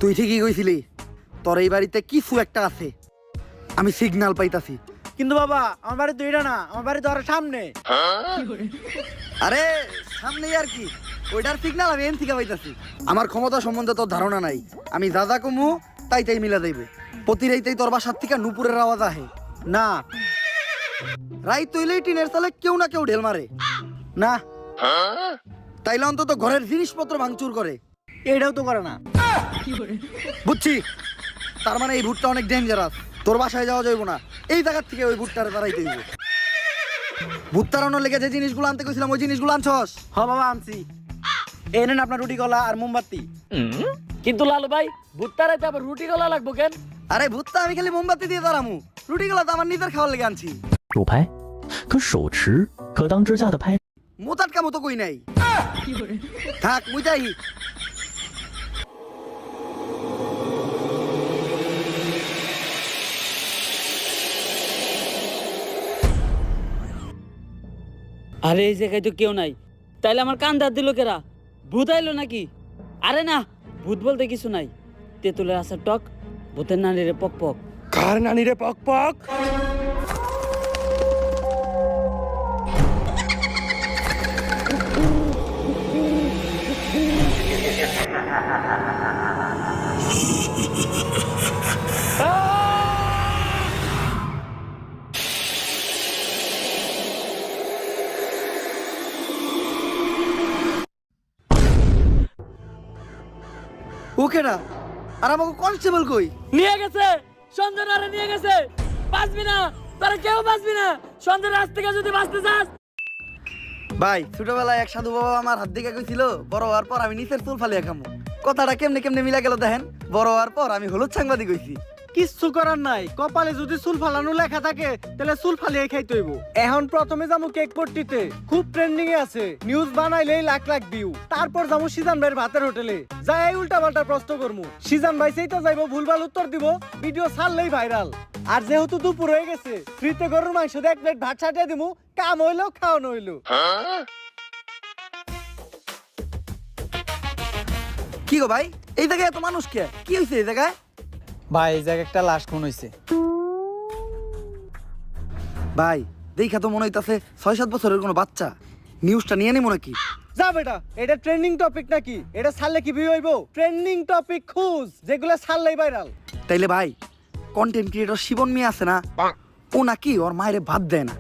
তুই ঠিকই কইছিলি, তোর এই বাড়িতে কিছু একটা আছে, আমি সিগন্যাল পাইতাছি। কিন্তু বাবা আমার বাড়ি তো এটা না, আমার বাড়ি তো আরো সামনে। আরে সামনেই আর কি, ওইটার সিগন্যাল আমি এন থেকে পাইতাছি। আমার ক্ষমতা সম্বন্ধে তোর ধারণা নাই, আমি যা যা কমু তাই তাই মিলা দেবে। প্রতি রাইতেই তোর বাসার থেকে নুপুরের আওয়াজ আহে। না রাইত তৈলেই টিনের চালে কেউ না কেউ ঢেল মারে। না, তাইলে অন্তত ঘরের জিনিসপত্র ভাঙচুর করে। এটাও তো করে না। বুঝছি, তার মানে এই ভুট্টা অনেক ডেঞ্জারাস। তোর বাসায় যাওয়া যাইব না, এই জায়গার থেকে ওই ভুট্টারে তারাইতে হইব। ভুট তাড়ানোর লেগে যে জিনিসগুলো আনতে কইছিলাম ওই জিনিসগুলো আনছস? হ বাবা আনছি, এই নেন আপনার রুটি কলা আর মোমবাতি। কিন্তু লালু ভাই ভুট্টারাইতে আবার রুটি গলা লাগবো কেন? আরে ভুট্টা আমি খালি মোমবাতি দিয়ে তাড়ামু, রুটিগুলো তো আমার নিজের খাওয়ার লেগে আনছি।主拍，可手持可当支架的拍。 মোতাটকা মতো কই নাই, থাক মুই যাই। আরে এই জায়গায় তো কেউ নাই, তাইলে আমার কান দাঁত দিল কেরা? ভূত আইলো নাকি? আরে না, ভূত বলতে কিছু নাই। তেঁতুলের আসার টক, ভূতের নানিরে পক পক। কার নানি রে পক পক? ওকেরা আর আমাকে কনস্টেবল কই? নিয়ে গেছে, সঞ্জনারে নিয়ে গেছে। বাঁচবি না, তোরা কেউ বাঁচবি না। সঞ্জয় রাত থেকে যদি বাঁচতে চাস। ভাই ছোটবেলায় এক সাধু বাবা আমার হাত দিকে কইছিল বড় হওয়ার পর আমি নিচের চুল ফালিয়া খামু। কথাটা কেমনে কেমনে মিলা গেল দেখেন। বড় হওয়ার পর আমি হলুদ সাংবাদিক হইছি। কিচ্ছু করার নাই, কপালে যদি চুল ফালানো লেখা থাকে তাহলে চুল ফালিয়ে খাইতে হইব। এখন প্রথমে যাবো কেক পট্টিতে, খুব ট্রেন্ডিং এ আছে, নিউজ বানাইলেই লাখ লাখ ভিউ। তারপর যাবো সিজান ভাইয়ের ভাতের হোটেলে, যাই উল্টা পাল্টা প্রশ্ন করবো। সিজান ভাই সেই তো যাইবো, ভুলভাল উত্তর দিব, ভিডিও ছাড়লেই ভাইরাল। আর যেহেতু দুপুর হয়ে গেছে, ফ্রিতে গরুর মাংস দিয়ে 1 প্লেট ভাত ছাটিয়ে দিমু, কাম হইলো খাওয়ানো হইলো। কি গো ভাই, এই জায়গায় এত মানুষ কে? কি হইছে এই জায়গায়? ভাই এই জায়গায় একটা লাশ খুন হইছে। ভাই দেখা তো মনে হইতাছে 6-7 বছরের কোনো বাচ্চা। নিউজটা নিয়ে নিমু নাকি? যা বেটা, এটা ট্রেন্ডিং টপিক নাকি? এটা ছাড়লে কি ভিউ হইব? ট্রেন্ডিং টপিক খুঁজ, যেগুলো ছাড়লেই ভাইরাল। তাইলে ভাই কন্টেন্ট ক্রিয়েটর শিবন মিয়া আছে না, ও নাকি ওর মায়েরে ভাত দেয় না।